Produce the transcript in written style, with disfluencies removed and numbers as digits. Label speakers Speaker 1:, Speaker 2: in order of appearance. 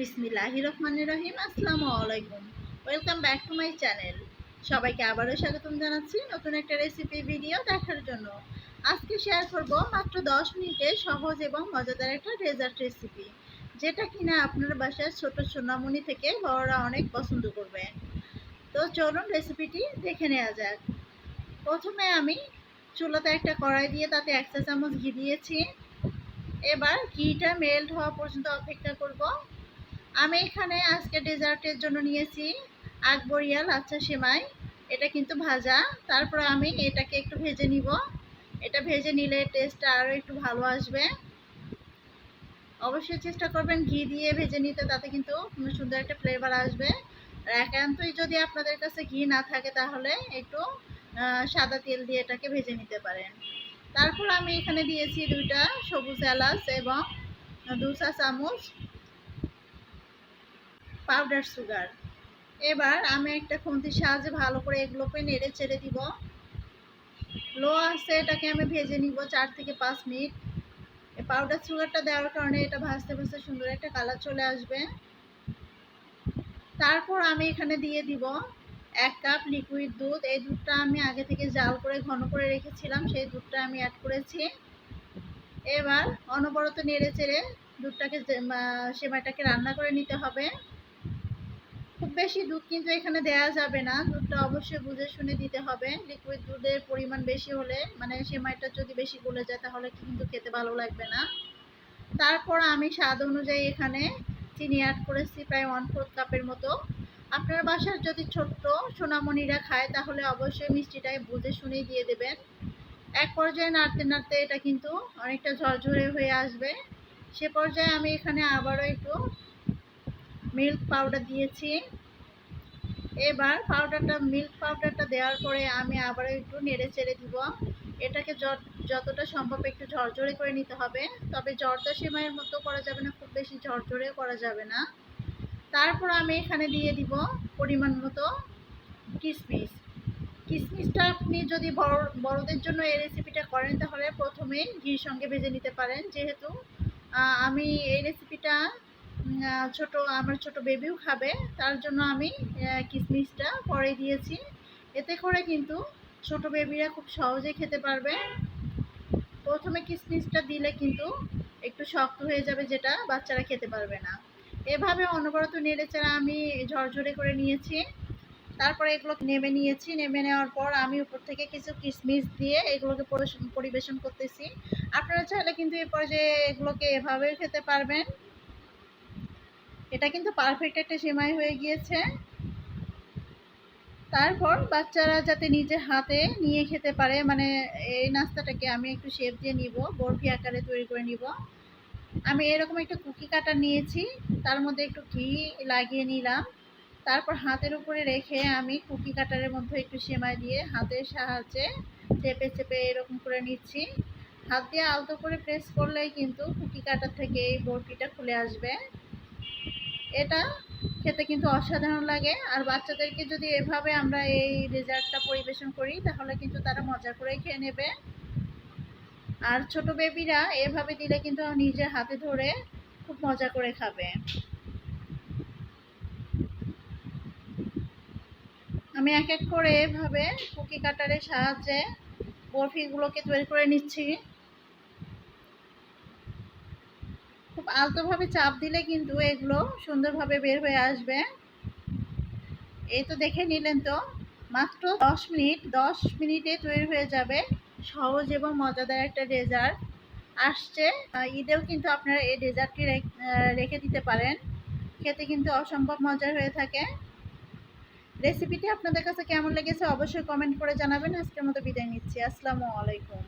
Speaker 1: বিসমিল্লাহির রহমানির রহিম। আসসালামু আলাইকুম। Welcome back to my channel. সবাইকে আবারও স্বাগতম জানাচ্ছি নতুন একটা রেসিপি ভিডিও দেখার জন্য। আজকে শেয়ার করব মাত্র 10 মিনিটে সহজ এবং মজাদার একটা ডেজার্ট রেসিপি, যেটা কিনা আপনার বাসায় ছোট সোনামণি থেকে বড়রা অনেক পছন্দ করবে। তো চলুন রেসিপিটি দেখে নেওয়া যাক। প্রথমে আমি চুলাতে একটা কড়াই দিয়ে তাতে 1 চা চামচ ঘি দিয়েছি। এবার ঘিটা মেল্ট হওয়া পর্যন্ত অপেক্ষা করব। আমি এখানে আজকে ডেজার্টের জন্য নিয়েছি আকবরিয়া লাচ্ছা সেমাই। এটা কিন্তু ভাজা। তারপরে আমি এটাকে একটু ভেজে নিব। এটা ভেজে নিলে টেস্টটা আরও একটু ভালো আসবে। অবশ্যই চেষ্টা করবেন ঘি দিয়ে ভেজে নিতে, তাতে কিন্তু সুন্দর একটা ফ্লেভার আসবে। আর একান্তই যদি আপনাদের কাছে ঘি না থাকে তাহলে একটু সাদা তেল দিয়ে এটাকে ভেজে নিতে পারেন। তারপর আমি এখানে দিয়েছি 2টা সবুজ এলাচ এবং 2 চা চামচ পাউডার সুগার। এবার আমি একটা খুন্তির সাহায্যে ভালো করে এগুলোকে নেড়ে চেড়ে দিব। লো আছে এটাকে আমি ভেজে নিব 4 থেকে 5 মিনিট। এই পাউডার সুগারটা দেওয়ার কারণে এটা ভাজতে ভাজতে সুন্দর একটা কালার চলে আসবে। তারপর আমি এখানে দিয়ে দিব 1 কাপ লিকুইড দুধ। এই দুধটা আমি আগে থেকে জাল করে ঘন করে রেখেছিলাম, সেই দুধটা আমি অ্যাড করেছি। এবার অনবরত নেড়ে চেড়ে দুধটাকে সেমাইটাকে রান্না করে নিতে হবে। খুব বেশি দুধ কিন্তু এখানে দেওয়া যাবে না, দুধটা অবশ্যই বুঝে শুনে দিতে হবে। লিকুইড দুধের পরিমাণ বেশি হলে মানে সেমাইটা যদি বেশি গলে যায় তাহলে কিন্তু খেতে ভালো লাগবে না। তারপর আমি স্বাদ অনুযায়ী এখানে চিনি অ্যাড করেছি প্রায় 1/4 কাপের মতো। আপনার বাসার যদি ছোট্ট সোনামণিরা খায় তাহলে অবশ্যই মিষ্টিটাই বুঝে শুনেই দিয়ে দেবেন। এক পর্যায়ে নাড়তে নাড়তে এটা কিন্তু অনেকটা ঝরঝরে হয়ে আসবে। সে পর্যায়ে আমি এখানে আবারও একটু মিল্ক পাউডার দিয়েছি। এবার মিল্ক পাউডারটা দেওয়ার পরে আমি আবারও একটু নেড়ে চেড়ে দিব। এটাকে যতটা সম্ভব একটু ঝরঝরে করে নিতে হবে, তবে জর্দা সেমাইয়ের মতো করা যাবে না, খুব বেশি ঝরঝরে করা যাবে না। তারপর আমি এখানে দিয়ে দিব পরিমাণ মতো কিশমিশ। কিশমিশটা আপনি যদি বড়দের জন্য এই রেসিপিটা করেন তাহলে প্রথমেই ঘির সঙ্গে ভেজে নিতে পারেন, যেহেতু আমি এই রেসিপিটা আমার ছোট বেবিও খাবে, তার জন্য আমি কিশমিশটা পরে দিয়েছি। এতে করে কিন্তু ছোট বেবিরা খুব সহজে খেতে পারবে। প্রথমে কিশমিশটা দিলে কিন্তু একটু শক্ত হয়ে যাবে, যেটা বাচ্চারা খেতে পারবে না। এভাবে অনবরত নেড়েচেড়ে আমি ঝরঝরে করে নিয়েছি। তারপরে এগুলো নেমে নিয়েছি। নেমে নেওয়ার পর আমি উপর থেকে কিছু কিশমিশ দিয়ে এগুলোকে পরিবেশন করতেছি। আপনারা চাইলে কিন্তু এই পর্যায়ে এগুলোকে এভাবেও খেতে পারবেন। এটা কিন্তু পারফেক্ট একটা সেমাই হয়ে গিয়েছে। তারপর বাচ্চারা যাতে নিজে হাতে নিয়ে খেতে পারে, মানে এই নাস্তাটাকে আমি একটু শেপ দিয়ে নিব, বরফি আকারে তৈরি করে নিব। আমি এরকম একটা কুকি কাটার নিয়েছি, তার মধ্যে একটু ঘি লাগিয়ে নিলাম। তারপর হাতের উপরে রেখে আমি কুকি কাটারের মধ্যে একটু সেমাই দিয়ে হাতের সাহায্যে চেপে চেপে এরকম করে নিচ্ছি। হাত দিয়ে আলতো করে প্রেস করলেই কিন্তু কুকি কাটার থেকে এই বরফিটা খুলে আসবে। এটা খেতে কিন্তু অসাধারণ লাগে। আর বাচ্চাদেরকে যদি এভাবে আমরা এই ডেজার্টটা পরিবেশন করি তাহলে কিন্তু তারা মজা করে খেয়ে নেবে। আর ছোট বেবিরা এভাবে দিলে কিন্তু নিজের হাতে ধরে খুব মজা করে খাবে। আমি এক এক করে এভাবে কুকি কাটারের সাহায্যে বরফিগুলোকে তৈরি করে নিচ্ছি। খুব আলতোভাবে চাপ দিলে কিন্তু এগুলো সুন্দরভাবে বের হয়ে আসবে। এই তো দেখে নিলেন তো, মাত্র 10 মিনিটে তৈরি হয়ে যাবে সহজ এবং মজাদার একটা ডেজার্ট। আসছে ঈদেও কিন্তু আপনারা এই ডেজার্টটি রেখে দিতে পারেন, খেতে কিন্তু অসম্ভব মজার হয়ে থাকে। রেসিপিটি আপনাদের কাছে কেমন লেগেছে অবশ্যই কমেন্ট করে জানাবেন। আজকের মতো বিদায় নিচ্ছি। আসসালামু আলাইকুম।